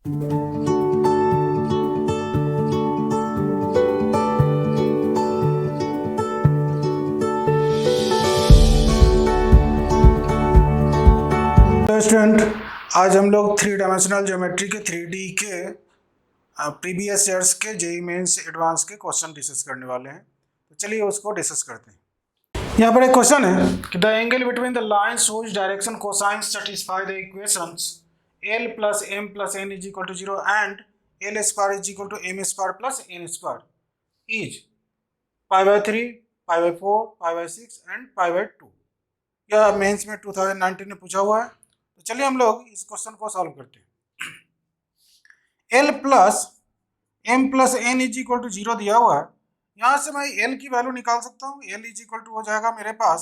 Student, आज हम लोग 3 डायमेंशनल ज्योमेट्री के 3D के प्रीवियस ईयर्स के जेईई मेंस एडवांस के क्वेश्चन डिस्कस करने वाले हैं। तो चलिए उसको डिस्कस करते हैं। यहाँ पर एक क्वेश्चन है कि the angle between the lines which direction cosines satisfy the equations l plus m plus n is equal to 0 and l square is equal to m square plus n square is π/3, π/4, π/6 and π/2। यह mains में 2019 में पूछा हुआ है। तो चलिए हम लोग इस क्वेश्चन को सॉल्व करते हैं। l plus m plus n is equal to 0 दिया हुआ है। यहाँ से मैं l की वैल्यू निकाल सकता हूँ। l इज इक्वल टू हो जाएगा मेरे पास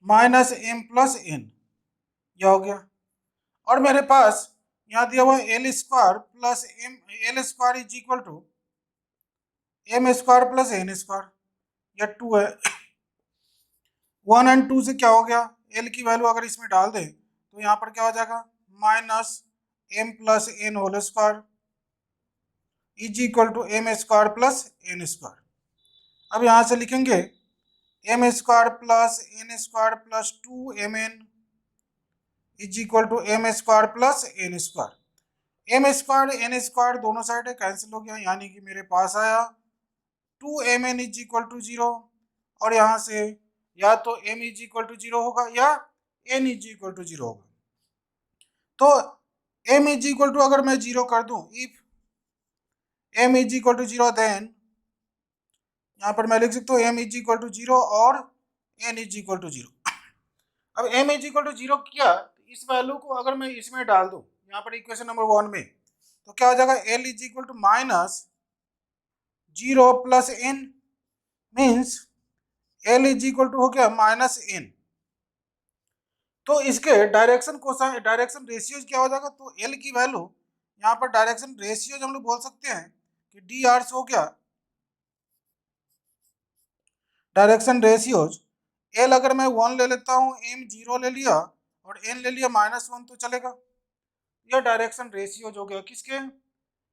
माइनस m प्लस n, यह हो गया। और मेरे पास यहाँ दिया हुआ है l square plus m, l square is equal to m square plus n square, यह 2 है। 1 और 2 से क्या हो गया, l की वैल्यू अगर इसमें डाल दें तो यहाँ पर क्या हो जाएगा minus m plus n whole square is equal to m square plus n square. अब यहाँ से लिखेंगे m square plus n square plus 2mn is equal to m square plus n square. m square n square दोनों side cancel हो गया, यानी कि मेरे पास आया 2mn इज इक्वल टू 0। और यहाँ से या तो m इज इक्वल टू 0 होगा या n इज इक्वल टू 0 होगा। तो m इज इक्वल टू अगर मैं 0 कर दूं, if m is equal to 0 then यहाँ पर मैं लिख सकता हूँ m इज इक्वल टू 0 और n इज इक्वल टू 0। अब m इज इक्वल टू 0 किया तो इस वैल्यू को अगर मैं इसमें डाल दूं यहाँ पर इक्वेशन नंबर 1 में, तो क्या हो जाएगा l is equal to minus 0 plus n means l is equal to हो गया माइनस n। तो इसके डायरेक्शन रेशियोज क्या हो जाएगा, तो l की वैल्यू यहाँ पर डायरेक्शन रेशियोज हम लोग बोल सकते हैं कि dr हो गया डायरेक्शन रेशियोज। l अगर मैं 1 ले लेता हूँ, m 0 ले लिया और n ले लिया -1 तो चलेगा। यह डायरेक्शन रेशियोज हो गया किसके,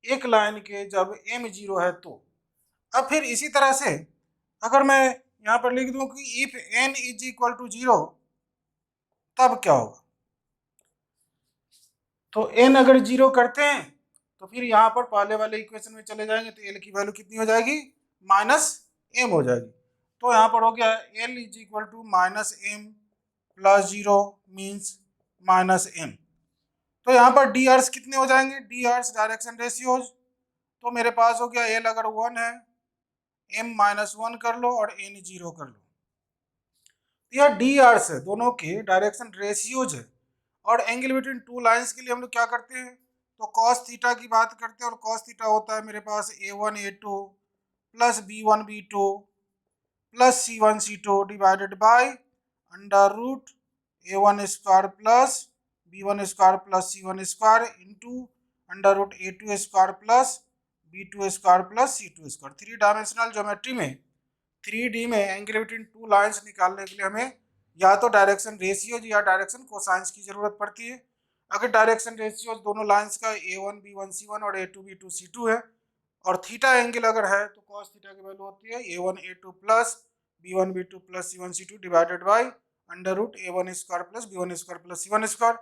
एक लाइन के जब m 0 है तो। अब फिर इसी तरह से अगर मैं यहाँ पर लिख दूं कि if n is equal to 0 तब क्या होगा, तो n अगर 0 करते हैं तो फिर यहाँ पर पहले वाले इक्वेशन में चले जाएंगे तो l की वैल्यू कितनी हो जाएगी -m हो जाएगी। तो यहाँ पर हो गया l is equal to -m plus 0 means -m। तो यहाँ पर डी आर्स कितने हो जाएंगे, डी आर्स डायरेक्शन रेशियोज। तो मेरे पास हो गया l अगर 1 है m -1 कर लो और n 0 कर लो। यह डी आर्स है, दोनों के डायरेक्शन रेशियोज है। और एंगल बिटवीन टू लाइंस के लिए हम लोग क्या करते हैं, तो कॉस थीटा की बात करते हैं। और कॉस थीटा होता है मेरे पास a1 a2 plus b1 b2 plus c1 c2 divided by under root a1 square plus b1 square plus c1 square into under root a2 square plus b2 square plus c2 square. 3 dimensional geometry में 3D में angle between two lines निकालने के लिए हमें या तो direction ratios या direction cosines की जरूरत पड़ती है। अगर डायरेक्शन रेशियोज दोनों लाइंस का a1 b1 c1 और a2 b2 c2 है और थीटा एंगल अगर है तो cos थीटा की वैल्यू होती है a1 a2 plus b1 b2 plus c1 c2 divided by under root a1 square plus b1 square plus c1 square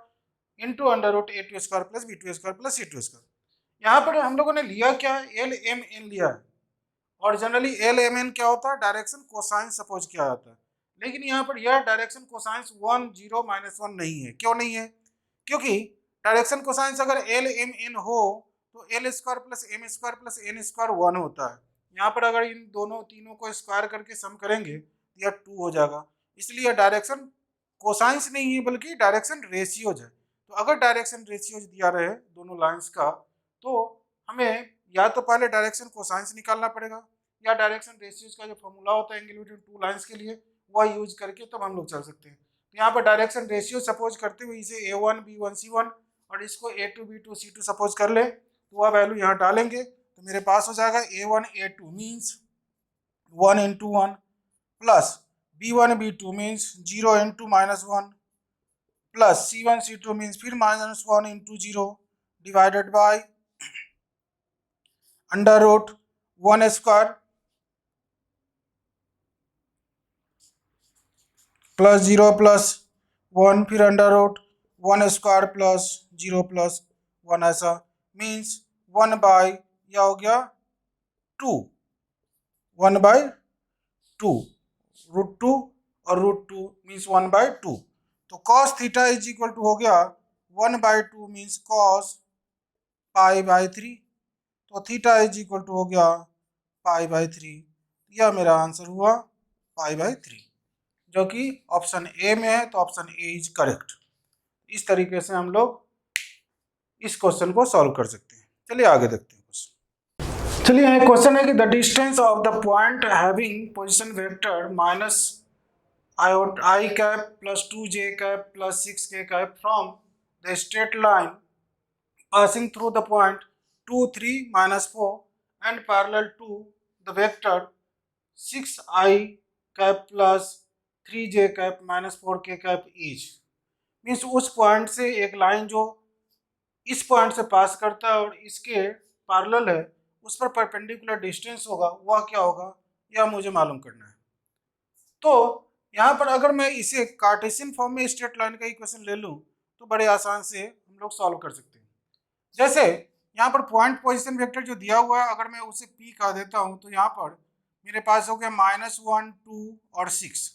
into under root a2 square plus b2 square plus c2 square. यहाँ पर हम लोगों ने लिया क्या है, L M N लिया है। और जनरली एल एम एन क्या होता है, डायरेक्शन कोसाइंस सपोज किया जाता है। लेकिन यहाँ पर यह डायरेक्शन कोसाइंस 1 0 -1 नहीं है। क्यों नहीं है, क्योंकि डायरेक्शन कोसाइंस अगर एल एम एन हो तो L square plus M square plus N square 1 होता है। यहाँ पर अगर इन दोनों तीनों को स्क्वायर करके सम करेंगे तो यह 2 हो जाएगा। इसलिए डायरेक्शन कोसाइंस नहीं है बल्कि डायरेक्शन रेशियोज है। तो अगर डायरेक्शन रेशियोज दिया रहे दोनों लाइंस का तो हमें या तो पहले डायरेक्शन कोसाइंस निकालना पड़ेगा या डायरेक्शन रेशियोज का जो फॉर्मूला होता है एंगल बिटवीन टू लाइंस के लिए वह यूज करके तब हम लोग चल सकते हैं। तो यहाँ पर डायरेक्शन रेशियो सपोज करते हुए इसे a1 b1 c1 और इसको a2 b2 c2 सपोज कर ले तो वह वैल्यू यहाँ डालेंगे तो मेरे पास हो जाएगा a1 a2 means 1 into 1 plus b1 b2 means 0 into -1 plus c1 c2 means फिर -1 into 0 divided by under root 1 square plus 0 plus 1, फिर under root 1 square plus 0 plus 1, ऐसा मीन्स 1 बाय यह हो गया 2, 1 बाय 2, रूट 2 और रूट 2 मीन्स 1 बाय 2। तो cos theta is equal to हो गया 1 by 2 means cos pi by 3। तो थीटा इज इक्वल टू हो गया पाई बाय 3। यह मेरा आंसर हुआ पाई बाय 3, जो कि ऑप्शन ए में है। तो ऑप्शन ए इज करेक्ट। इस तरीके से हम लोग इस क्वेश्चन को सॉल्व कर सकते हैं। चलिए आगे देखते हैं क्वेश्चन। चलिए यहाँ क्वेश्चन है कि the distance of the point having position vector minus I cap plus 2j cap plus 6k cap from the straight line passing through the point 2, 3, minus 4 and parallel to the vector 6I cap plus 3j cap minus 4k cap each। Means उस point से एक line जो इस point से पास करता है और इसके पैरेलल है, उस पर परपेंडिकुलर डिस्टेंस होगा, वह क्या होगा, यह मुझे मालूम करना है। तो यहाँ पर अगर मैं इसे कार्टेशियन फॉर्म में स्ट्रेट लाइन का इक्वेशन ले लूँ तो बड़े आसान से हम लोग सॉल्व कर सकते हैं। जैसे यहाँ पर पॉइंट पोजीशन वेक्टर जो दिया हुआ है, अगर मैं उसे P कह देता हूँ तो यहाँ पर मेरे पास हो गया -1, 2 और 6।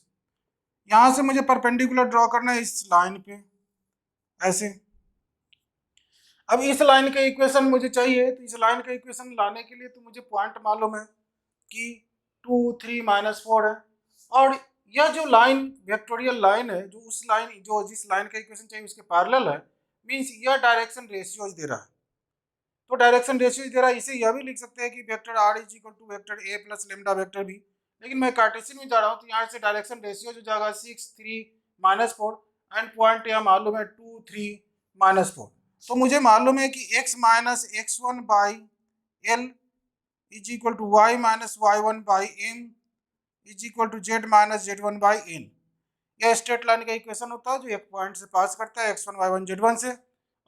यहाँ से मुझे परपेंडिकुलर ड्रॉ करना है इस लाइन पे, ऐसे। अब इस लाइन का इक्वेशन मुझे चाहिए, तो इस लाइन का इक्वेशन लाने के लिए तो मुझे पॉइंट मालूम है कि 2, 3, -4 है, और यह जो लाइन वेक्टोरियल लाइन है, जो उस लाइन जो जिस लाइन का इक्वेशन चाहिए उसके पैरेलल है, मींस यह डायरेक्शन रेशियोज दे रहा है। तो डायरेक्शन रेशियोज दे रहा है, इसे यह भी लिख सकते हैं कि vector R is equal to vector A plus lambda vector B. लेकिन मैं कार्टेशियन में जा रहा हूँ तो यहाँ से डायरेक्शन रेशियो हो जाएगा 6, 3, -4 एंड पॉइंट यहाँ मालूम है 2, 3, -4। तो मुझे मालूम है कि x minus x1 by L is equal to Y minus y1 by M is equal to z minus z1 by N. यह स्ट्रेट लाइन का इक्वेशन होता है जो एक पॉइंट से पास करता है x1, y1, z1 से,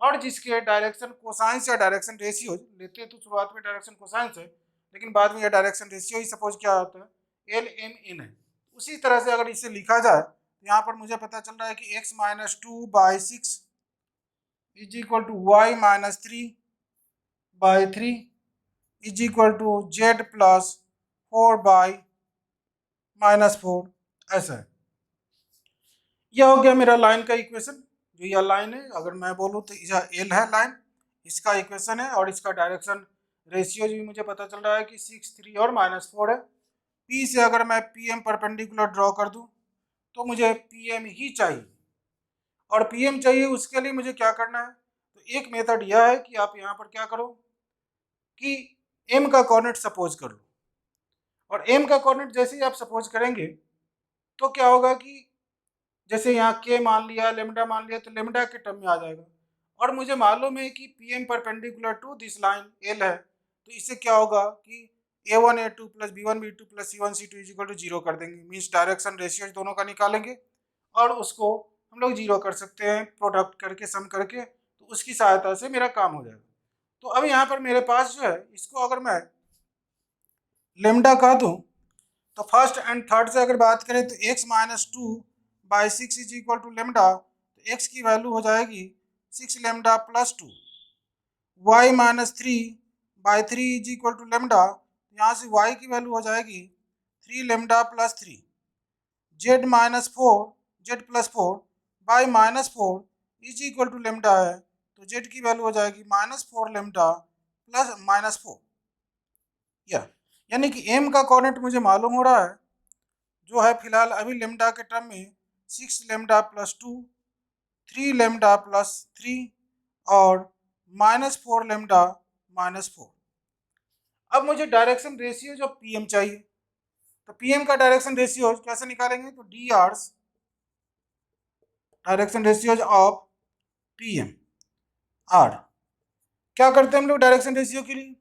और जिसके डायरेक्शन कोसाइंस या डायरेक्शन रेशियो लेते हैं तो शुरुआत में डायरेक्शन कोसाइंस है, लेकिन बाद में यह डायरेक्शन रेशियो ही सपोज क्या होता है, एल एम एन है। उसी तरह से अगर इसे लिखा जाए तो यहाँ पर मुझे पता चल रहा है कि x minus 2 by 6 is equal to y minus 3 by 3 is equal to z plus 4 by -4, ऐसा है। यह हो गया मेरा लाइन का इक्वेशन। जो यह लाइन है, अगर मैं बोलूँ तो यह एल है लाइन, इसका इक्वेशन है, और इसका डायरेक्शन रेशियो भी मुझे पता चल रहा है कि 6, 3 और -4 है। पी से अगर मैं पी एम परपेंडिकुलर ड्रॉ कर दूँ तो मुझे पी एम ही चाहिए, और पी एम चाहिए उसके लिए मुझे क्या करना है, तो एक मेथड यह है कि आप यहाँ पर क्या करो कि एम का कोऑर्डिनेट सपोज कर लो, और एम का कोऑर्डिनेट जैसे ही आप सपोज करेंगे तो क्या होगा कि जैसे यहाँ के मान लिया, लेमडा मान लिया, तो लेमडा के टर्म में आ जाएगा। और मुझे मालूम है कि P M perpendicular to this line L है, तो इससे क्या होगा कि a1 a2 plus b1 b2 plus c1 c2 is equal to 0 कर देंगे। मीन्स डायरेक्शन रेशियो दोनों का निकालेंगे और उसको हम लोग 0 कर सकते हैं प्रोडक्ट करके, सम करके, तो उसकी सहायता से मेरा काम हो जाएगा। तो अब यहाँ पर मेरे पास जो है, इसको अगर मैं लेमडा कह दूँ तो फर्स्ट एंड थर्ड से अगर बात करें तो x minus 2 by 6 is equal to lambda, तो x की वैल्यू हो जाएगी 6 lambda plus 2। y minus 3 by 3 is equal to lambda, यहाँ से y की वैल्यू हो जाएगी 3 lambda plus 3। z minus 4, z plus 4 by -4 is equal to lambda है, तो z की वैल्यू हो जाएगी -4 लेमडा प्लस -4। यानी कि m का कोऑर्डिनेट मुझे मालूम हो रहा है, जो है फिलहाल अभी लेमडा के टर्म में 6 लेमडा प्लस 2, 3 लेमडा प्लस 3 और -4 लेमडा -4। अब मुझे डायरेक्शन रेशियो जो पीएम चाहिए, तो पीएम का डायरेक्शन रेशियो कैसे निकालेंगे, तो D Rs direction ratios of PM R. क्या करते हैं हम लोग डायरेक्शन रेशियो के लिए,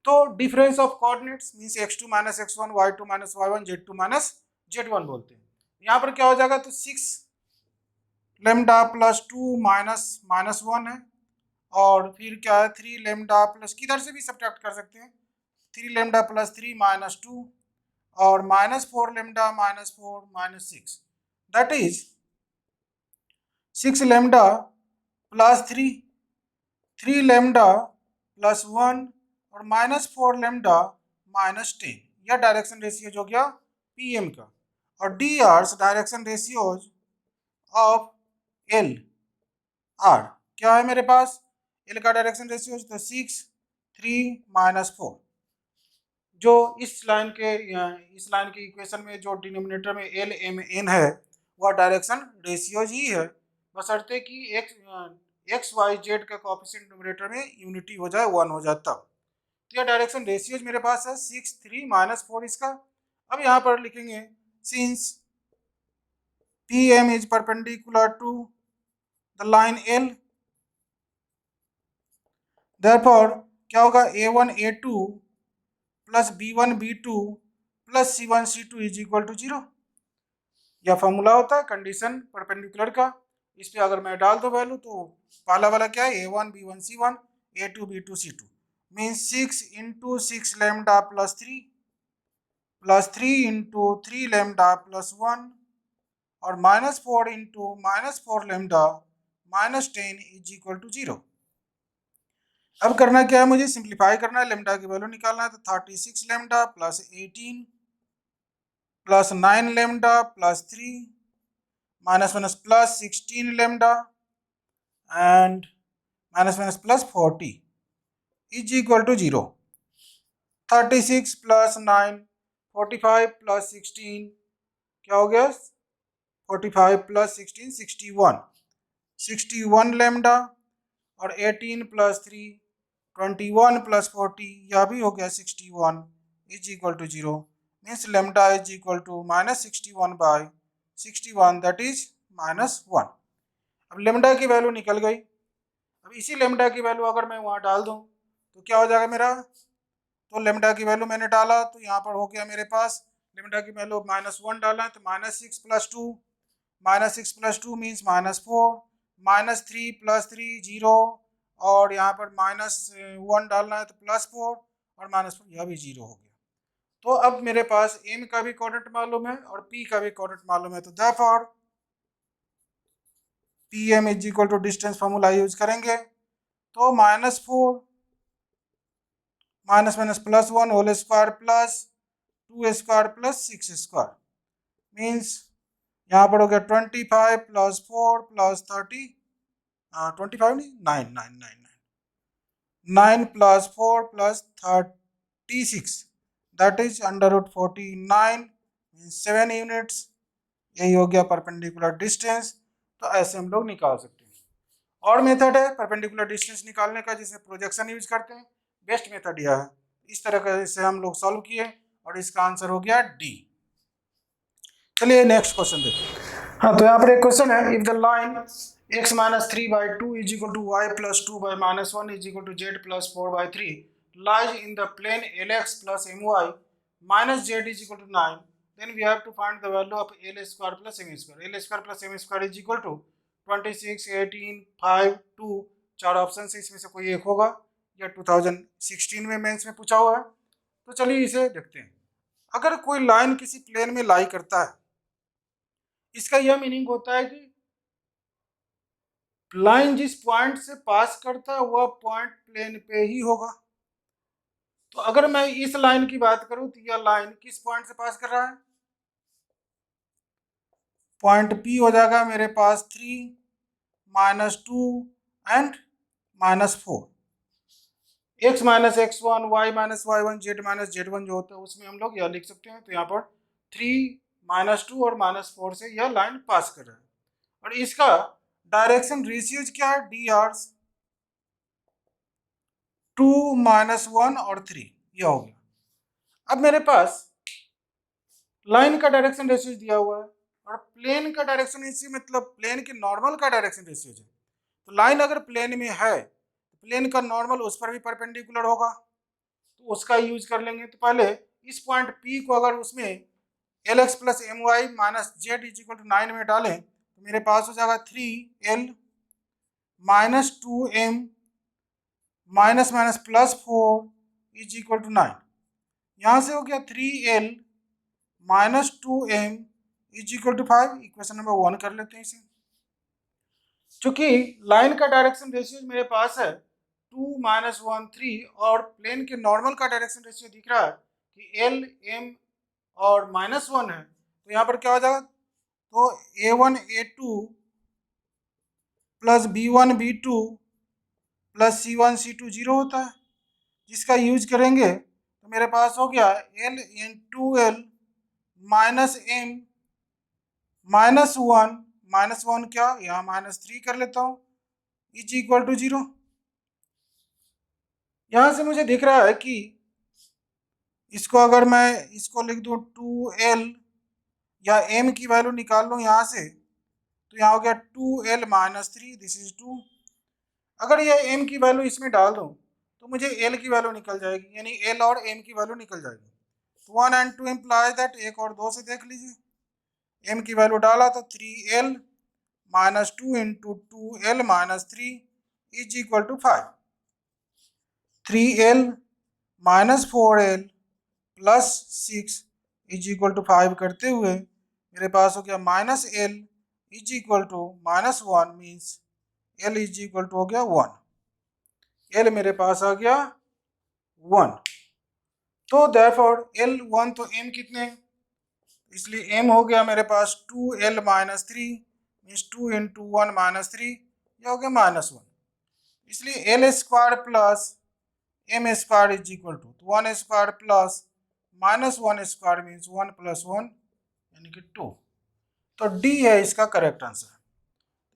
तो difference of coordinates means x2 minus x1, y2 minus y1, z2 minus z1 बोलते हैं। यहाँ पर क्या हो जाएगा, तो 6 लेमडा प्लस 2 माइनस -1 है, और फिर क्या है 3 लेमडा प्लस, किधर से भी सब्ट्रैक्ट कर सकते हैं, 3 लेमडा प्लस 3 माइनस 2 और minus 4 lambda minus 4 minus 6, that is 6 lambda plus 3, 3 lambda plus 1 और माइनस 4 लेमडा माइनस 10। यह डायरेक्शन रेशियो हो गया पीएम का। और D Rs direction ratios of L R क्या है मेरे पास, एल का डायरेक्शन रेशियो तो 6 3 माइनस 4। जो इस लाइन के इक्वेशन में जो डिनोमिनेटर में एल एम एन है वह डायरेक्शन रेशियोज ही है, बशर्ते कि एक्स वाई जेड का कोएफिशिएंट डिनोमिनेटर में यूनिटी हो जाए, 1 हो जाए तब। तो यह डायरेक्शन रेशियोज मेरे पास है 6 3 माइनस 4 इसका। अब यहाँ पर लिखेंगे since P M is perpendicular to the line L, therefore क्या होगा a1 a2 plus b1 b2 plus c1 c2 is equal to 0। यह फॉर्मूला होता है कंडीशन परपेंडिकुलर का। इस पे अगर मैं डाल दो वैल्यू तो पहला वाला क्या है a1 b1 c1 a2 b2 c2 means 6 into 6 lambda plus 3 into 3 lambda plus 1 और minus 4 into minus 4 lambda minus 10 is equal to 0। अब करना क्या है, मुझे सिंप्लीफाई करना है, लेमडा की वैल्यू निकालना है। तो 36 lambda plus 18 plus 9 lambda plus 3 minus minus plus 16 lambda and minus minus plus 40 is equal to 0। 36 plus 9 45 plus 16 क्या हो गया, 45 प्लस 16 61 लेमडा और 18 प्लस 3 21 प्लस 40 यह भी हो गया 61 is equal to 0। Means lambda is equal to minus 61 by 61 that is minus 1। अब lambda की वैल्यू निकल गई। अब इसी लेमडा की वैल्यू अगर मैं वहाँ डाल दूँ तो क्या हो जाएगा मेरा, तो लेमडा की वैल्यू मैंने डाला तो यहाँ पर हो गया मेरे पास लेमडा की वैल्यू माइनस 1 डाला है तो minus 6 plus 2 means minus 4 minus 3 plus 3 0 और यहाँ पर माइनस 1 डालना है तो प्लस 4 और माइनस 4 यह भी 0 हो गया। तो अब मेरे पास m का भी कोऑर्डिनेट मालूम है और p का भी कोऑर्डिनेट मालूम है, तो therefore pm is equal to distance formula use करेंगे तो minus 4 minus minus plus 1 whole square plus 2 square plus 6 square means यहाँ पर हो गया 25 प्लस 4 प्लस 30 25 नहीं 9 प्लस 4 प्लस 36 that is under root 49 means 7 units. यही हो गया परपेंडिकुलर डिस्टेंस। तो ऐसे हम लोग निकाल सकते हैं। और मेथड है परपेंडिकुलर डिस्टेंस निकालने का जिसे प्रोजेक्शन यूज करते हैं, बेस्ट मेथड यह है। इस तरह से हम लोग सॉल्व किए और इसका आंसर हो गया डी। चलिए नेक्स्ट क्वेश्चन देखते हैं। हाँ, तो यहाँ पर एक क्वेश्चन है, if the line x minus 3/2 is equal to y plus 2/-1 is equal to z plus 4/3 lies in the plane lx plus my minus z is equal to 9, then we have to find the value of l square plus m square. l square plus m square is equal to 26 18 5 2। चार option से इसमें से कोई एक होगा, या 2016 में mains में पूछा हुआ है। तो चलिए इसे देखते हैं। अगर कोई लाइन किसी प्लेन में लाई करता है, इसका यह मीनिंग होता है कि लाइन जिस पॉइंट से पास करता है वह पॉइंट प्लेन पे ही होगा। तो अगर मैं इस लाइन की बात करूं तो यह लाइन किस पॉइंट से पास कर रहा है, पॉइंट P हो जाएगा मेरे पास 3 minus 2 and minus 4। x minus x1 y minus y1 z minus z1 जो होता है उसमें हम लोग यह लिख सकते हैं। तो यहाँ पर 3 माइनस 2 और माइनस 4 से यह लाइन पास कर रहा है और इसका डायरेक्शन रेशियोज क्या है, डी आर्स 2 माइनस 1 और 3 यह हो गया। अब मेरे पास लाइन का डायरेक्शन रेशियो दिया हुआ है और प्लेन का डायरेक्शन रेशियो मतलब प्लेन के नॉर्मल का डायरेक्शन रेशियो है। तो लाइन अगर प्लेन में है तो प्लेन का नॉर्मल उस पर भी परपेंडिकुलर होगा, तो उसका यूज कर लेंगे। तो पहले इस पॉइंट P को अगर उसमें L X plus M Y minus Z is equal to 9 में डालें तो मेरे पास हो जाएगा 3l minus 2m minus minus plus 4 is equal to 9। यहाँ से हो गया 3L minus 2M is equal to 5। Equation number 1 कर लेते हैं इसे। चूंकि लाइन का डायरेक्शन रेशियो मेरे पास है 2 माइनस 1 3 और प्लेन के नॉर्मल का डायरेक्शन रेशियो दिख रहा है कि L M और -1 है, तो यहाँ पर क्या हो जाएगा, तो A1 A2 plus B1 B2 plus C1 C2 0 होता है, जिसका यूज करेंगे तो मेरे पास हो गया L इन 2L माइनस M -1 क्या, यहाँ -3 कर लेता हूँ इज इक्वल टू 0। यहाँ से मुझे दिख रहा है कि इसको अगर मैं इसको लिख दूँ 2L या M की वैल्यू निकाल लूँ यहाँ से, तो यहाँ हो गया 2L माइनस 3, दिस इज 2। अगर ये M की वैल्यू इसमें डाल दूँ तो मुझे L की वैल्यू निकल जाएगी, यानी L और M की वैल्यू निकल जाएगी। 1 and 2 इम्प्लाई दैट, एक और 2 से देख लीजिए। M की वैल्यू डाला तो 3L minus 2 into 2L minus 3 is equal to 5। 3L minus 4L plus 6 is equal to 5 करते हुए मेरे पास हो गया minus L is equal to -1, means L is equal to हो गया 1। L मेरे पास आ गया 1। तो देयरफॉर L1 तो M कितने, इसलिए M हो गया मेरे पास 2L minus 3, means 2 into 1 minus 3, यह हो गया -1। इसलिए L square plus M square is equal to 1 square plus -1 square, means 1 प्लस 1 यानी कि 2। तो D है इसका करेक्ट आंसर।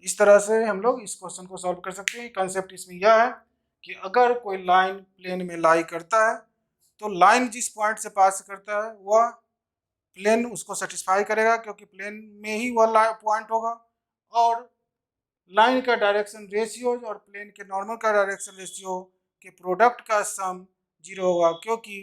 इस तरह से हम लोग इस क्वेश्चन को सॉल्व कर सकते हैं। कंसेप्ट इसमें यह है कि अगर कोई लाइन प्लेन में लाई करता है तो लाइन जिस पॉइंट से पास करता है वह प्लेन उसको सेटिस्फाई करेगा, क्योंकि प्लेन में ही वह पॉइंट होगा, और लाइन का डायरेक्शन रेशियो और प्लेन के नॉर्मल का डायरेक्शन रेशियो के प्रोडक्ट का सम 0 होगा, क्योंकि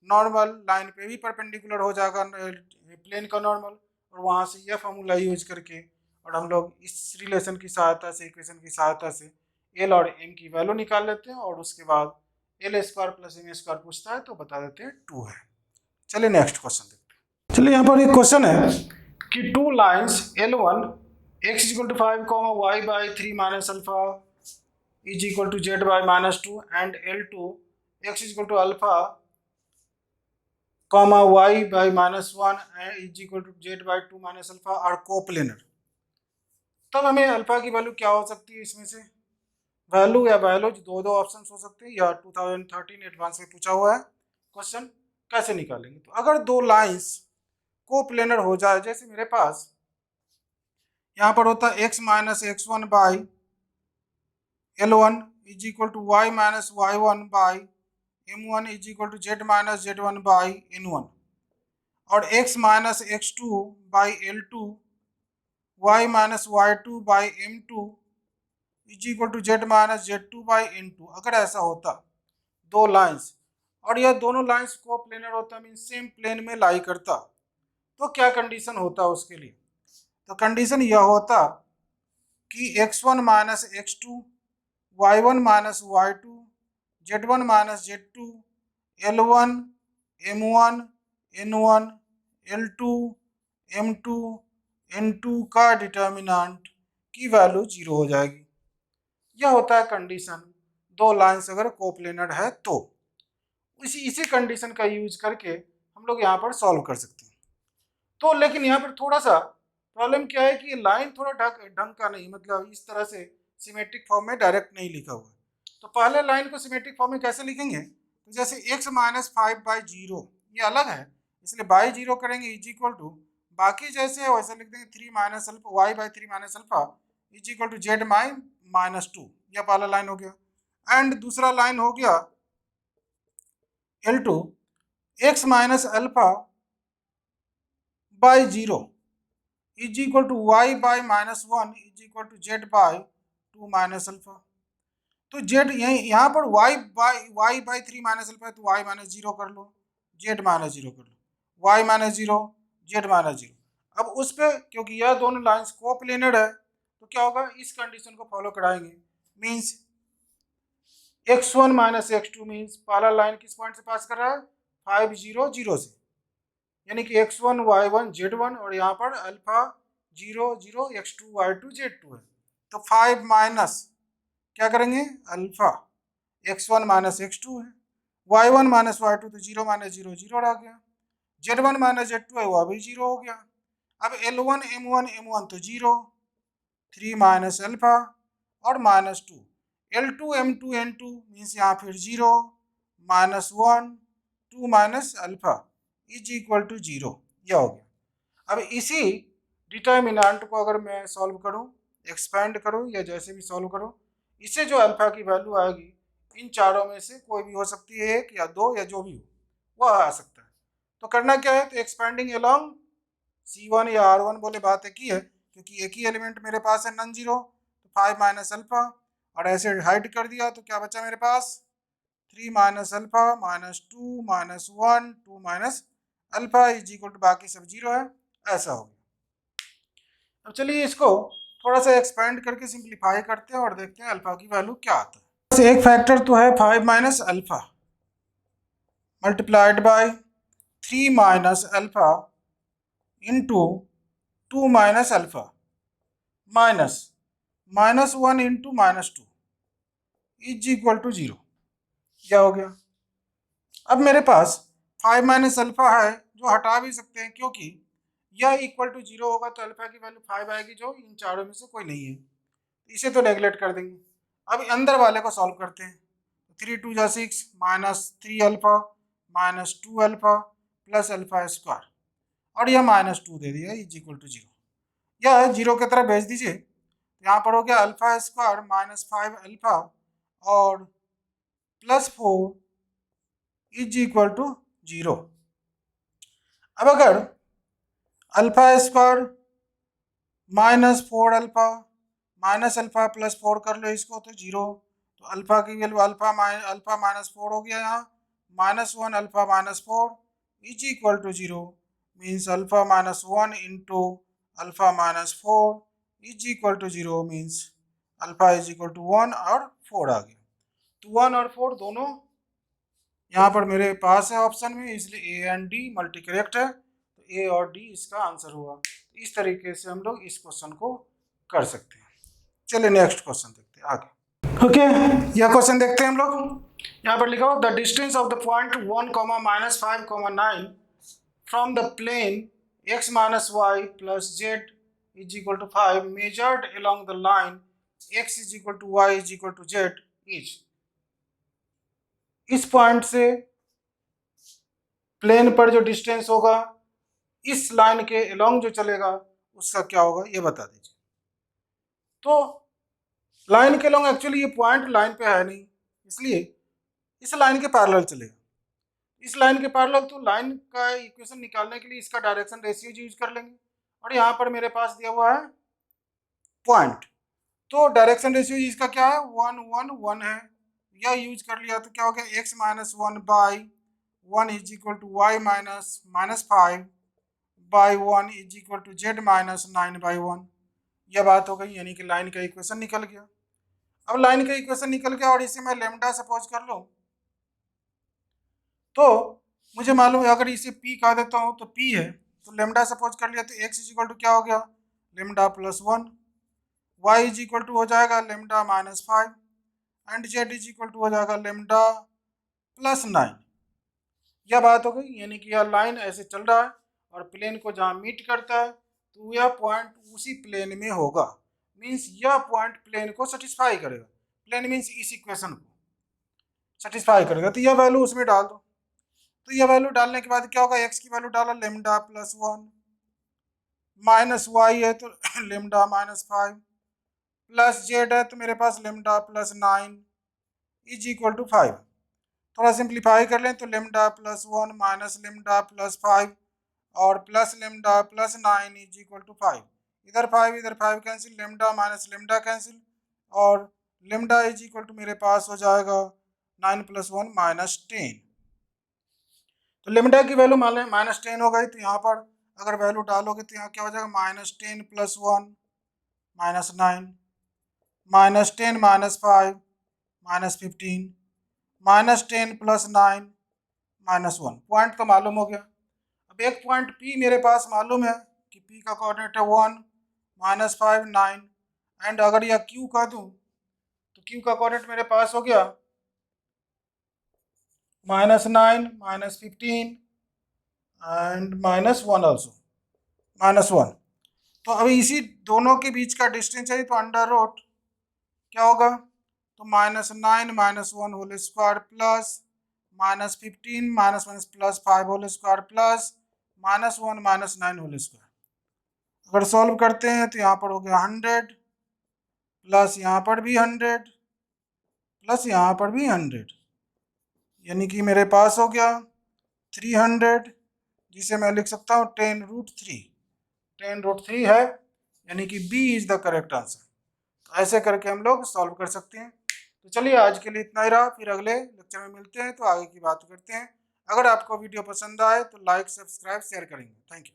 नॉर्मल लाइन पे भी परपेंडिकुलर हो जाएगा प्लेन का नॉर्मल, और वहाँ से यह फॉर्मूला यूज करके और हम लोग इस रिलेशन की सहायता से, इक्वेशन की सहायता से एल और एम की वैल्यू निकाल लेते हैं, और उसके बाद L square plus M square पूछता है तो बता देते हैं 2 है। चलिए नेक्स्ट क्वेश्चन देखते हैं। चलिए यहाँ पर एक क्वेश्चन है कि two lines L1 x is equal to 5 comma y by 3 minus alpha is equal to z by -2 and L2 x is equal to alpha comma y by -1 is equal to z by 2 minus alpha are coplanar. तब हमें alpha की value क्या हो सकती है, इसमें से value या वैल्यूज दो ऑप्शन हो सकते हैं, या 2013 एडवांस में पूछा हुआ है क्वेश्चन, कैसे निकालेंगे। तो अगर दो लाइंस कोप्लेनर हो जाए, जैसे मेरे पास यहाँ पर होता है x minus x1 by L1 is equal to y minus y1 by M1 is equal to z minus z1 by N1, और x minus x2 by L2 y minus y2 by M2 is equal to z minus z2 by N2। अगर ऐसा होता दो lines और यह दोनों lines को planar होता, मीन सेम प्लेन में लाई करता, तो क्या कंडीशन होता उसके लिए। तो कंडीशन यह होता कि x1 minus x2 y1 minus y2 z1 minus z2 L1 M1 N1 L2 M2 N2 का डिटर्मिनेंट की वैल्यू 0 हो जाएगी। यह होता है कंडीशन दो लाइंस अगर कोप्लेनर है तो। इसी कंडीशन का यूज करके हम लोग यहाँ पर सॉल्व कर सकते हैं। तो लेकिन यहाँ पर थोड़ा सा प्रॉब्लम क्या है कि लाइन थोड़ा ढंग का नहीं, मतलब इस तरह से सिमेट्रिक फॉर्म में डायरेक्ट नहीं लिखा हुआ है। तो पहले लाइन को सिमेट्रिक फॉर्म में कैसे लिखेंगे, तो जैसे x माइनस 5 बाई 0 ये अलग है, इसलिए बाई 0 करेंगे इज इक्वल टू, बाकी जैसे है वैसे लिख देंगे 3 minus alpha Y by 3 minus alpha is equal to Z माई -2। यह पहला लाइन हो गया। एंड दूसरा लाइन हो गया L2 x minus alpha by 0 is equal to Y by -1 is equal to Z by 2 minus alpha. तो जेड यहाँ पर वाई बाई 3 माइनस अल्फा है, तो वाई माइनस 0 कर लो, जेड माइनस 0 कर लो, वाई माइनस 0 जेड माइनस 0। अब उस पर क्योंकि यह दोनों लाइंस कोप्लेनर है तो क्या होगा, इस कंडीशन को फॉलो कराएंगे, means x1 minus x2 means पहला लाइन किस पॉइंट से पास कर रहा है, 5 0 0 से, यानी कि x1 y1 z1 और यहाँ पर अल्फा 0 0 x2 y2 z2 है। तो 5 माइनस क्या करेंगे अल्फा x1 माइनस x2 है, y1 माइनस y2 तो 0 माइनस 0 0 रह गया, z1 माइनस z2 है वह भी 0 हो गया। अब L1 M1 M1 तो 0, 3 माइनस अल्फा और minus 2, L2 M2 N2 means यहाँ फिर 0 minus 1 2 minus alpha is equal to 0, यह हो गया। अब इसी डिटर्मिनेंट को अगर मैं सॉल्व करूँ, एक्सपेंड करूँ या जैसे भी सॉल्व करूँ, इससे जो अल्फा की वैल्यू आएगी इन चारों में से कोई भी हो सकती है, एक या दो या जो भी हो वह आ सकता है। तो करना क्या है, तो एक्सपेंडिंग अलोंग C1 या R1 बोले बात एक ही है, क्योंकि एक ही एलिमेंट मेरे पास है नॉन जीरो, तो 5 माइनस अल्फा और ऐसे हाइड कर दिया तो क्या बचा मेरे पास 3 minus alpha minus 2 minus 1 2 minus alpha is equal to बाकी सब जीरो है, ऐसा हो गया। अब चलिए इसको थोड़ा सा एक्सपेंड करके सिंप्लीफाई करते हैं और देखते हैं अल्फा की वैल्यू क्या आता है। बस एक फैक्टर तो है 5 minus alpha multiplied by 3 minus alpha into 2 minus alpha minus minus 1 into minus 2 is equal to 0, क्या हो गया। अब मेरे पास 5 माइनस अल्फा है जो हटा भी सकते हैं, क्योंकि यह इक्वल टू 0 होगा तो अल्फा की वैल्यू 5 आएगी जो इन चारों में से कोई नहीं है, इसे तो नेगलेक्ट कर देंगे। अब अंदर वाले को सॉल्व करते हैं, 3 2 जा 6 minus 3 alpha minus 2 alpha plus alpha square और यह माइनस 2 दे दिया इज इक्वल टू 0, यह 0 की तरह भेज दीजिए। यहाँ पर हो गया अल्फा स्क्वायर माइनस 5 अल्फा और प्लस 4 इज इक्वल टू 0। अब अगर alpha square minus 4 alpha minus alpha plus 4 कर लो इसको तो 0, तो अल्फा की वैल्यू अल्फा माइनस 4 हो गया, यहाँ minus 1 alpha minus 4 is equal to 0 means alpha minus 1 into alpha minus 4 is equal to 0 means alpha is equal to 1 और 4 आ गया। तो 1 और 4 दोनों यहाँ पर मेरे पास है ऑप्शन में, इसलिए A and D multi correct है, तो ए और डी इसका आंसर हुआ। इस तरीके से हम लोग इस क्वेश्चन को कर सकते हैं। चलिए नेक्स्ट क्वेश्चन देखते हैं आगे। ओके, यह क्वेश्चन देखते हैं हम लोग। यहाँ पर लिखा हो the distance of the point 1 minus 5 9 from the plane x minus Y plus Z is equal to 5 measured along the line x is equal to Y is equal to Z is. इस point से plane पर जो distance होगा इस line के along जो चलेगा उसका क्या होगा ये बता दीजिए। तो लाइन के अलोंग एक्चुअली ये पॉइंट लाइन पे है नहीं, इसलिए इस लाइन के पैरेलल चलेगा। इस लाइन के पैरेलल तो लाइन का इक्वेशन निकालने के लिए इसका डायरेक्शन रेशियो यूज कर लेंगे, और यहाँ पर मेरे पास दिया हुआ है पॉइंट, तो डायरेक्शन रेशियो इसका क्या है 1 1 1 है, यह यूज कर लिया तो क्या हो गया x minus 1 by 1 is equal to Y minus minus 5 by 1 is equal to Z minus 9 by 1, यह बात हो गई, यानी कि लाइन का इक्वेशन निकल गया। अब लाइन का इक्वेशन निकल गया और इसे मैं लेमडा सपोज कर लूँ, तो मुझे मालूम है अगर इसे p कह देता हूँ तो p है, तो लेमडा सपोज कर लिया तो x इज इक्वल टू क्या हो गया lambda plus 1, y is equal to हो जाएगा lambda minus 5 and z is equal to हो जाएगा लेमडा प्लस 9। यह बात हो गई, यानी कि यह लाइन ऐसे चल रहा है और प्लेन को जहाँ मीट करता है तो यह पॉइंट उसी प्लेन में होगा, मीन्स यह पॉइंट प्लेन को सेटिस्फाई करेगा, प्लेन मीन्स इस इक्वेशन को सेटिस्फाई करेगा, तो यह वैल्यू उसमें डाल दो। तो यह वैल्यू डालने के बाद क्या होगा x की वैल्यू डाला लेमडा प्लस 1 माइनस वाई है तो लेमडा माइनस 5 प्लस जेड है तो मेरे पास lambda plus 9 is equal to 5। थोड़ा सिंप्लीफाई कर लें तो lambda plus 1 minus lambda plus 5 और plus lambda plus 9 is equal to 5, इधर 5 cancel, lambda minus lambda cancel और लेमडा इज इक्वल टू मेरे पास हो जाएगा 9 प्लस 1 माइनस 10। तो लेमडा की वैल्यू मान लें माइनस 10 हो गई, तो यहाँ पर अगर वैल्यू डालोगे तो यहाँ क्या हो जाएगा minus 10 plus 1 minus 9 minus 10 minus 5 -15 -10 + 9 -1। Point तो मालूम हो गया। अब एक पॉइंट P मेरे पास मालूम है कि P का कोऑर्डिनेट है 1 -5 9, एंड अगर यह Q का दूं तो Q का कोऑर्डिनेट मेरे पास हो गया -9 -15 एंड -1 ऑल्सो -1। तो अभी इसी दोनों के बीच का डिस्टेंस है तो अंडर रूट क्या होगा, तो -9 -1 whole square plus -15 -1 + 5 whole square plus -1 -9 whole square. अगर सॉल्व करते हैं तो यहाँ पर हो गया 100 प्लस यहाँ पर भी 100 प्लस यहाँ पर भी 100, यानी कि मेरे पास हो गया 300, जिसे मैं लिख सकता हूँ 10√3। 10√3 है, यानी कि B is the correct answer. तो ऐसे करके हम लोग सॉल्व कर सकते हैं। तो चलिए आज के लिए इतना ही रहा, फिर अगले लेक्चर में मिलते हैं तो आगे की बात करते हैं। अगर आपको वीडियो पसंद आए तो लाइक सब्सक्राइब शेयर करेंगे। Thank you.